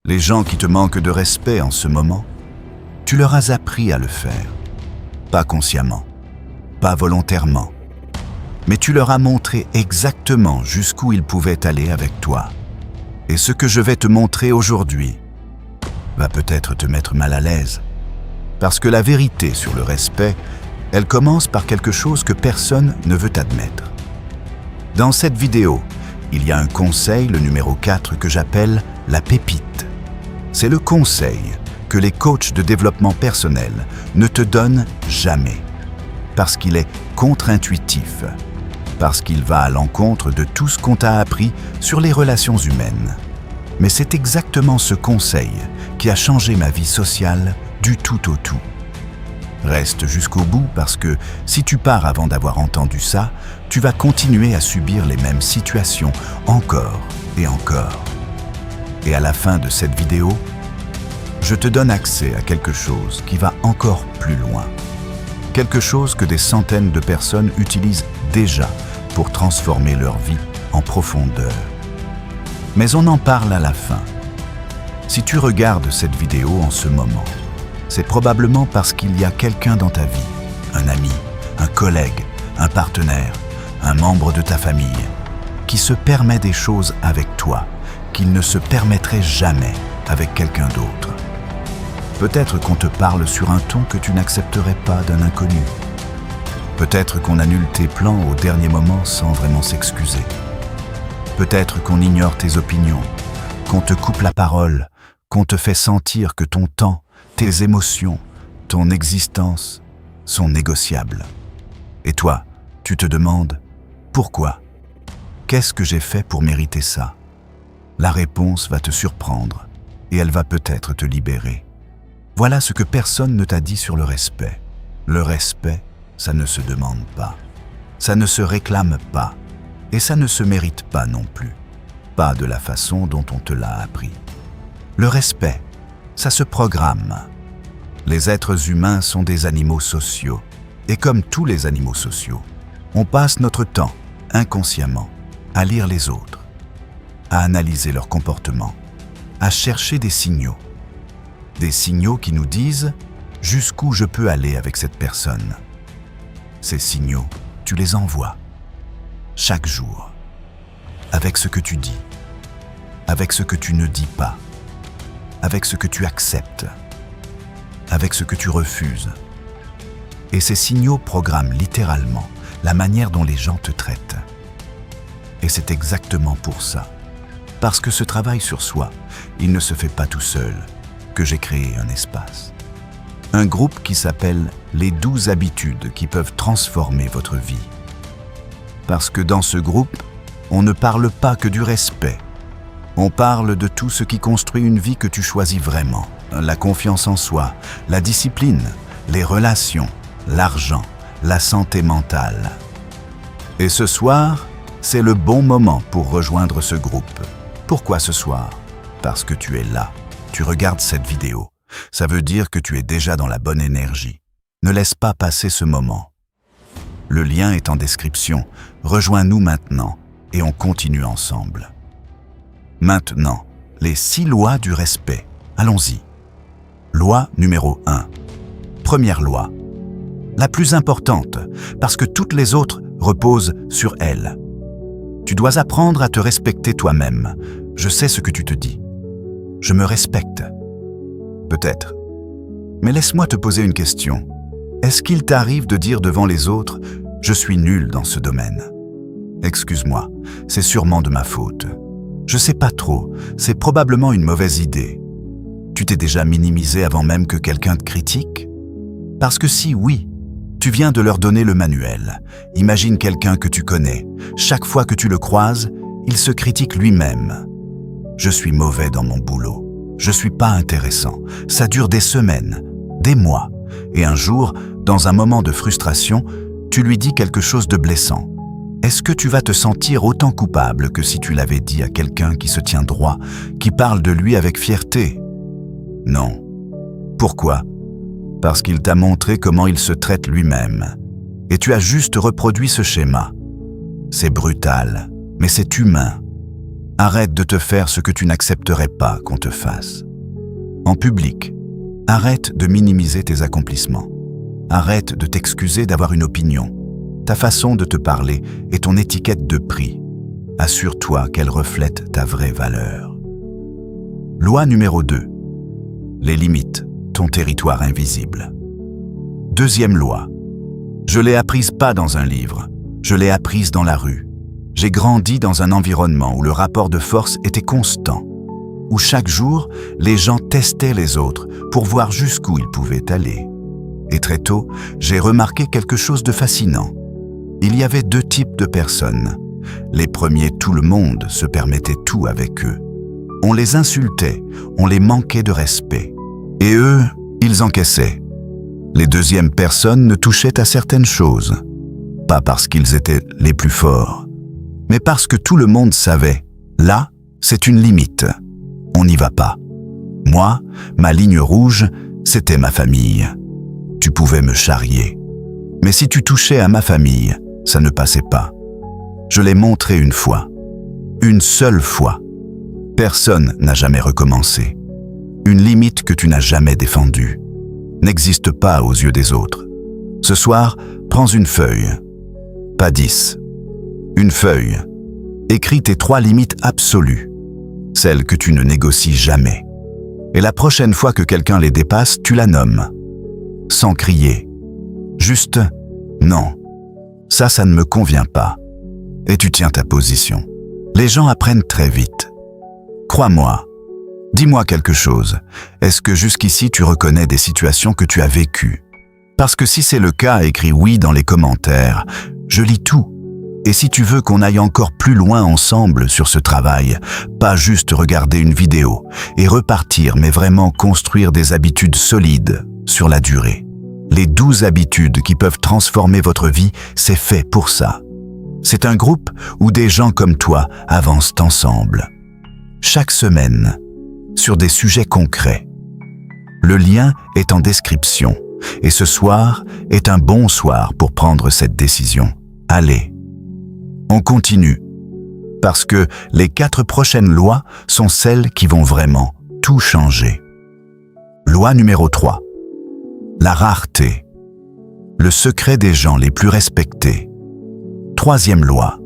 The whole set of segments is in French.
Les gens qui te manquent de respect en ce moment, tu leur as appris à le faire. Pas consciemment, pas volontairement, mais tu leur as montré exactement jusqu'où ils pouvaient aller avec toi. Et ce que je vais te montrer aujourd'hui va peut-être te mettre mal à l'aise. Parce que la vérité sur le respect, elle commence par quelque chose que personne ne veut admettre. Dans cette vidéo, il y a un conseil, le numéro 4, que j'appelle la pépite. C'est le conseil que les coachs de développement personnel ne te donnent jamais. Parce qu'il est contre-intuitif. Parce qu'il va à l'encontre de tout ce qu'on t'a appris sur les relations humaines. Mais c'est exactement ce conseil qui a changé ma vie sociale du tout au tout. Reste jusqu'au bout parce que si tu pars avant d'avoir entendu ça, tu vas continuer à subir les mêmes situations encore et encore. Et à la fin de cette vidéo, je te donne accès à quelque chose qui va encore plus loin. Quelque chose que des centaines de personnes utilisent déjà pour transformer leur vie en profondeur. Mais on en parle à la fin. Si tu regardes cette vidéo en ce moment, c'est probablement parce qu'il y a quelqu'un dans ta vie, un ami, un collègue, un partenaire, un membre de ta famille, qui se permet des choses avec toi qu'il ne se permettrait jamais avec quelqu'un d'autre. Peut-être qu'on te parle sur un ton que tu n'accepterais pas d'un inconnu. Peut-être qu'on annule tes plans au dernier moment sans vraiment s'excuser. Peut-être qu'on ignore tes opinions, qu'on te coupe la parole, qu'on te fait sentir que ton temps, tes émotions, ton existence sont négociables. Et toi, tu te demandes, pourquoi ? Qu'est-ce que j'ai fait pour mériter ça ? La réponse va te surprendre et elle va peut-être te libérer. Voilà ce que personne ne t'a dit sur le respect. Le respect, ça ne se demande pas. Ça ne se réclame pas. Et ça ne se mérite pas non plus. Pas de la façon dont on te l'a appris. Le respect, ça se programme. Les êtres humains sont des animaux sociaux. Et comme tous les animaux sociaux, on passe notre temps, inconsciemment, à lire les autres, à analyser leur comportement, à chercher des signaux. Des signaux qui nous disent jusqu'où je peux aller avec cette personne. Ces signaux, tu les envoies. Chaque jour. Avec ce que tu dis. Avec ce que tu ne dis pas. Avec ce que tu acceptes. Avec ce que tu refuses. Et ces signaux programment littéralement la manière dont les gens te traitent. Et c'est exactement pour ça, parce que ce travail sur soi, il ne se fait pas tout seul, que j'ai créé un espace. Un groupe qui s'appelle les 12 habitudes qui peuvent transformer votre vie. Parce que dans ce groupe, on ne parle pas que du respect. On parle de tout ce qui construit une vie que tu choisis vraiment. La confiance en soi, la discipline, les relations, l'argent, la santé mentale. Et ce soir, c'est le bon moment pour rejoindre ce groupe. Pourquoi ce soir ? Parce que tu es là. Tu regardes cette vidéo. Ça veut dire que tu es déjà dans la bonne énergie. Ne laisse pas passer ce moment. Le lien est en description. Rejoins-nous maintenant et on continue ensemble. Maintenant, les 6 lois du respect. Allons-y. Loi numéro 1. Première loi. La plus importante, parce que toutes les autres reposent sur elle. Tu dois apprendre à te respecter toi-même. Je sais ce que tu te dis. Je me respecte. Peut-être. Mais laisse-moi te poser une question. Est-ce qu'il t'arrive de dire devant les autres « Je suis nul dans ce domaine ». Excuse-moi, c'est sûrement de ma faute. Je sais pas trop, c'est probablement une mauvaise idée. Tu t'es déjà minimisé avant même que quelqu'un te critique ? Parce que si oui, tu viens de leur donner le manuel. Imagine quelqu'un que tu connais. Chaque fois que tu le croises, il se critique lui-même. Je suis mauvais dans mon boulot. Je suis pas intéressant. Ça dure des semaines, des mois. Et un jour, dans un moment de frustration, tu lui dis quelque chose de blessant. Est-ce que tu vas te sentir autant coupable que si tu l'avais dit à quelqu'un qui se tient droit, qui parle de lui avec fierté ? Non. Pourquoi ? Parce qu'il t'a montré comment il se traite lui-même. Et tu as juste reproduit ce schéma. C'est brutal, mais c'est humain. Arrête de te faire ce que tu n'accepterais pas qu'on te fasse. En public, arrête de minimiser tes accomplissements. Arrête de t'excuser d'avoir une opinion. Ta façon de te parler est ton étiquette de prix. Assure-toi qu'elle reflète ta vraie valeur. Loi numéro 2. Les limites, ton territoire invisible. Deuxième loi. Je l'ai apprise pas dans un livre, je l'ai apprise dans la rue. J'ai grandi dans un environnement où le rapport de force était constant, où chaque jour, les gens testaient les autres pour voir jusqu'où ils pouvaient aller. Et très tôt, j'ai remarqué quelque chose de fascinant. Il y avait 2 types de personnes. Les premiers, tout le monde se permettait tout avec eux. On les insultait, on les manquait de respect. Et eux, ils encaissaient. Les deuxièmes personnes ne touchaient à certaines choses. Pas parce qu'ils étaient les plus forts, mais parce que tout le monde savait, là, c'est une limite. On n'y va pas. Moi, ma ligne rouge, c'était ma famille. Tu pouvais me charrier. Mais si tu touchais à ma famille, ça ne passait pas. Je l'ai montré une fois. Une seule fois. Personne n'a jamais recommencé. Une limite que tu n'as jamais défendue n'existe pas aux yeux des autres. Ce soir, prends une feuille. Pas 10. Une feuille. Écris tes 3 limites absolues. Celles que tu ne négocies jamais. Et la prochaine fois que quelqu'un les dépasse, tu la nommes. Sans crier. Juste, non. Ça ne me convient pas. Et tu tiens ta position. Les gens apprennent très vite. Crois-moi. Dis-moi quelque chose. Est-ce que jusqu'ici tu reconnais des situations que tu as vécues? Parce que si c'est le cas, écris oui dans les commentaires. Je lis tout. Et si tu veux qu'on aille encore plus loin ensemble sur ce travail, pas juste regarder une vidéo et repartir, mais vraiment construire des habitudes solides sur la durée. Les 12 habitudes qui peuvent transformer votre vie, c'est fait pour ça. C'est un groupe où des gens comme toi avancent ensemble. Chaque semaine, sur des sujets concrets. Le lien est en description et ce soir est un bon soir pour prendre cette décision. Allez, on continue parce que les 4 prochaines lois sont celles qui vont vraiment tout changer. Loi numéro 3. La rareté. Le secret des gens les plus respectés. 3e loi.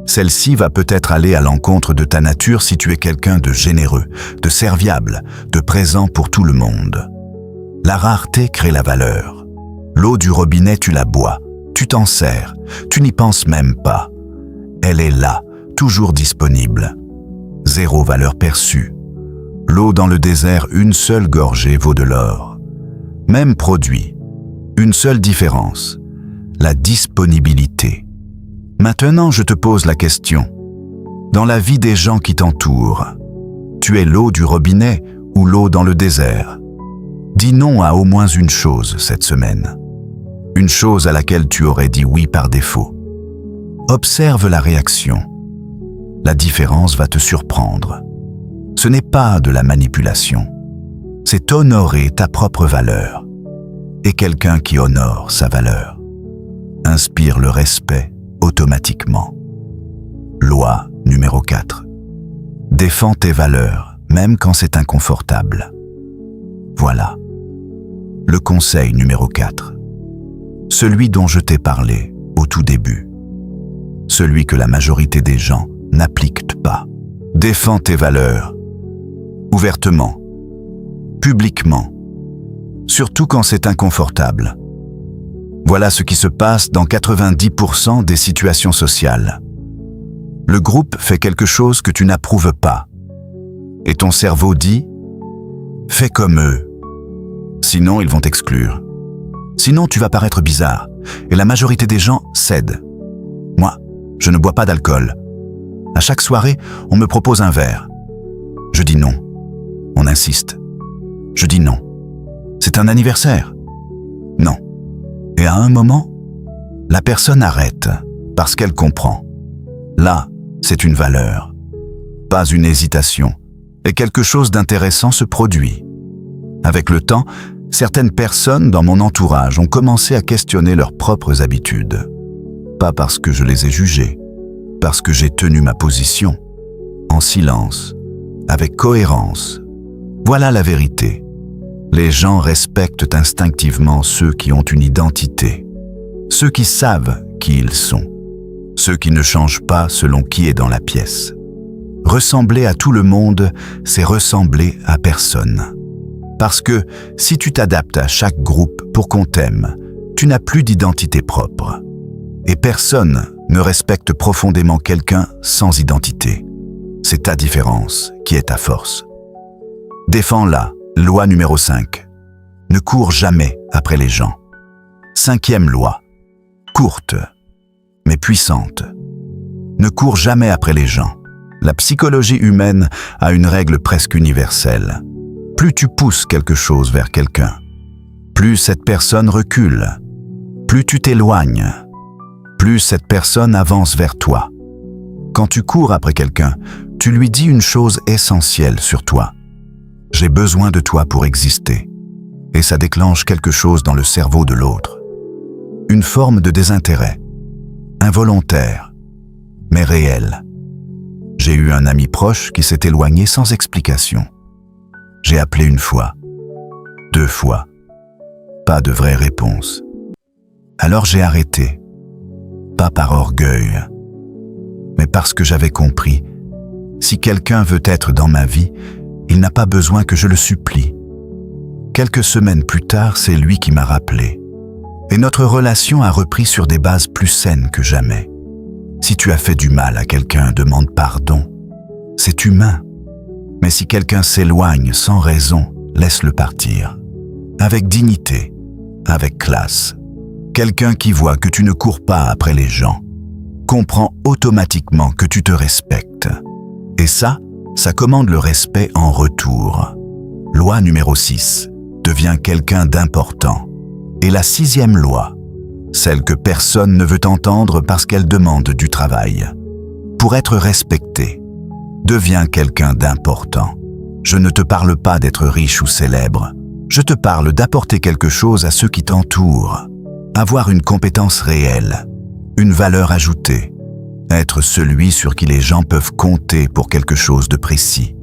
Celle-ci va peut-être aller à l'encontre de ta nature si tu es quelqu'un de généreux, de serviable, de présent pour tout le monde. La rareté crée la valeur. L'eau du robinet, tu la bois, tu t'en sers, tu n'y penses même pas. Elle est là, toujours disponible. 0 valeur perçue. L'eau dans le désert, une seule gorgée vaut de l'or. Même produit, une seule différence, la disponibilité. Maintenant, je te pose la question. Dans la vie des gens qui t'entourent, tu es l'eau du robinet ou l'eau dans le désert? Dis non à au moins une chose cette semaine. Une chose à laquelle tu aurais dit oui par défaut. Observe la réaction. La différence va te surprendre. Ce n'est pas de la manipulation. C'est honorer ta propre valeur. Et quelqu'un qui honore sa valeur inspire le respect automatiquement. Loi numéro 4. Défends tes valeurs, même quand c'est inconfortable. Voilà. Le conseil numéro 4. Celui dont je t'ai parlé au tout début. Celui que la majorité des gens n'appliquent pas. Défends tes valeurs. Ouvertement. Publiquement. Surtout quand c'est inconfortable. Voilà ce qui se passe dans 90% des situations sociales. Le groupe fait quelque chose que tu n'approuves pas. Et ton cerveau dit « Fais comme eux ». Sinon, ils vont t'exclure. Sinon, tu vas paraître bizarre. Et la majorité des gens cèdent. Moi, je ne bois pas d'alcool. À chaque soirée, on me propose un verre. Je dis non. On insiste. Je dis non. C'est un anniversaire. Non. Et à un moment, la personne arrête parce qu'elle comprend. Là, c'est une valeur, pas une hésitation, et quelque chose d'intéressant se produit. Avec le temps, certaines personnes dans mon entourage ont commencé à questionner leurs propres habitudes. Pas parce que je les ai jugées, parce que j'ai tenu ma position. en silence, avec cohérence. Voilà la vérité. Les gens respectent instinctivement ceux qui ont une identité, ceux qui savent qui ils sont, ceux qui ne changent pas selon qui est dans la pièce. Ressembler à tout le monde, c'est ressembler à personne. Parce que si tu t'adaptes à chaque groupe pour qu'on t'aime, tu n'as plus d'identité propre. Et personne ne respecte profondément quelqu'un sans identité. C'est ta différence qui est ta force. Défends-la, loi numéro 5. Ne cours jamais après les gens. 5e loi. Courte, mais puissante. Ne cours jamais après les gens. La psychologie humaine a une règle presque universelle. Plus tu pousses quelque chose vers quelqu'un, plus cette personne recule. Plus tu t'éloignes, plus cette personne avance vers toi. Quand tu cours après quelqu'un, tu lui dis une chose essentielle sur toi. J'ai besoin de toi pour exister. Et ça déclenche quelque chose dans le cerveau de l'autre. Une forme de désintérêt, involontaire, mais réel. J'ai eu un ami proche qui s'est éloigné sans explication. J'ai appelé 1 fois, 2 fois. Pas de vraie réponse. Alors j'ai arrêté. Pas par orgueil, mais parce que j'avais compris. Si quelqu'un veut être dans ma vie, il n'a pas besoin que je le supplie. Quelques semaines plus tard, c'est lui qui m'a rappelé. Et notre relation a repris sur des bases plus saines que jamais. Si tu as fait du mal à quelqu'un, demande pardon. C'est humain. Mais si quelqu'un s'éloigne sans raison, laisse-le partir. Avec dignité, avec classe. Quelqu'un qui voit que tu ne cours pas après les gens comprend automatiquement que tu te respectes. Et ça commande le respect en retour. Loi numéro 6. Deviens quelqu'un d'important. Et la 6e loi, celle que personne ne veut entendre parce qu'elle demande du travail. Pour être respecté, deviens quelqu'un d'important. Je ne te parle pas d'être riche ou célèbre. Je te parle d'apporter quelque chose à ceux qui t'entourent. Avoir une compétence réelle, une valeur ajoutée. Être celui sur qui les gens peuvent compter pour quelque chose de précis.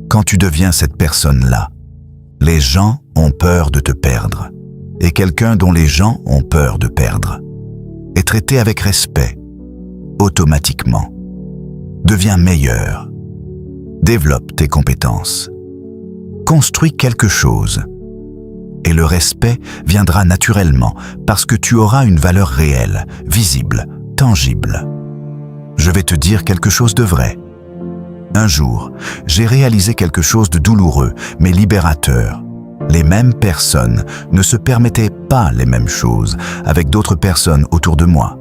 Quand tu deviens cette personne-là, les gens ont peur de te perdre. Et quelqu'un dont les gens ont peur de perdre est traité avec respect, automatiquement. Deviens meilleur. Développe tes compétences. Construis quelque chose. Et le respect viendra naturellement parce que tu auras une valeur réelle, visible, tangible. Je vais te dire quelque chose de vrai. Un jour, j'ai réalisé quelque chose de douloureux, mais libérateur. Les mêmes personnes ne se permettaient pas les mêmes choses avec d'autres personnes autour de moi.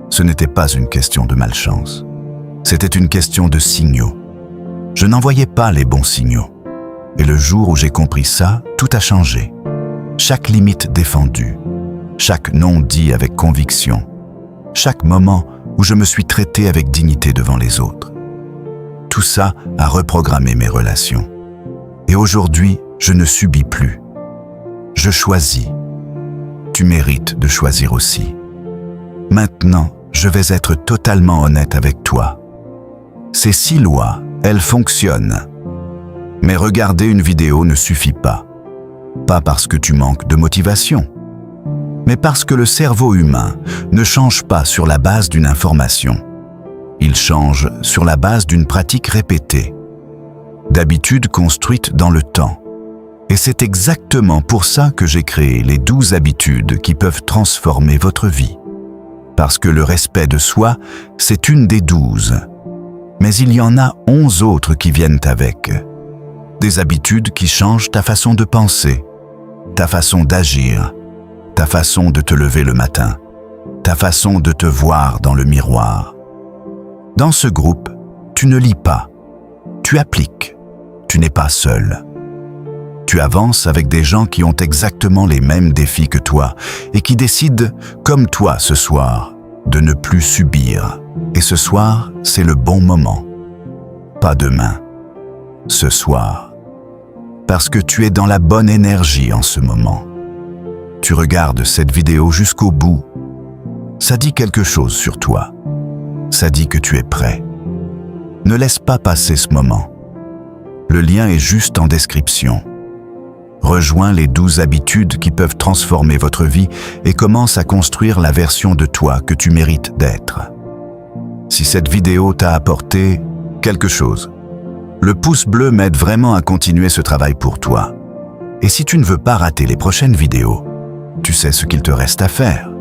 Ce n'était pas une question de malchance. C'était une question de signaux. Je n'envoyais pas les bons signaux. Et le jour où j'ai compris ça, tout a changé. Chaque limite défendue, chaque non dit avec conviction, chaque moment où je me suis traité avec dignité devant les autres. Tout ça a reprogrammé mes relations. Et aujourd'hui, je ne subis plus. Je choisis. Tu mérites de choisir aussi. Maintenant, je vais être totalement honnête avec toi. Ces 6 lois, elles fonctionnent. Mais regarder une vidéo ne suffit pas. Pas parce que tu manques de motivation, mais parce que le cerveau humain ne change pas sur la base d'une information. Il change sur la base d'une pratique répétée, d'habitudes construites dans le temps. Et c'est exactement pour ça que j'ai créé les 12 habitudes qui peuvent transformer votre vie. Parce que le respect de soi, c'est une des 12. Mais il y en a 11 autres qui viennent avec. Des habitudes qui changent ta façon de penser, ta façon d'agir, ta façon de te lever le matin, ta façon de te voir dans le miroir. Dans ce groupe, tu ne lis pas, tu appliques, tu n'es pas seul. Tu avances avec des gens qui ont exactement les mêmes défis que toi et qui décident, comme toi ce soir, de ne plus subir. Et ce soir, c'est le bon moment. Pas demain, ce soir. Parce que tu es dans la bonne énergie en ce moment. Tu regardes cette vidéo jusqu'au bout. Ça dit quelque chose sur toi. Ça dit que tu es prêt. Ne laisse pas passer ce moment. Le lien est juste en description. Rejoins les 12 habitudes qui peuvent transformer votre vie et commence à construire la version de toi que tu mérites d'être. Si cette vidéo t'a apporté quelque chose, le pouce bleu m'aide vraiment à continuer ce travail pour toi. Et si tu ne veux pas rater les prochaines vidéos, tu sais ce qu'il te reste à faire.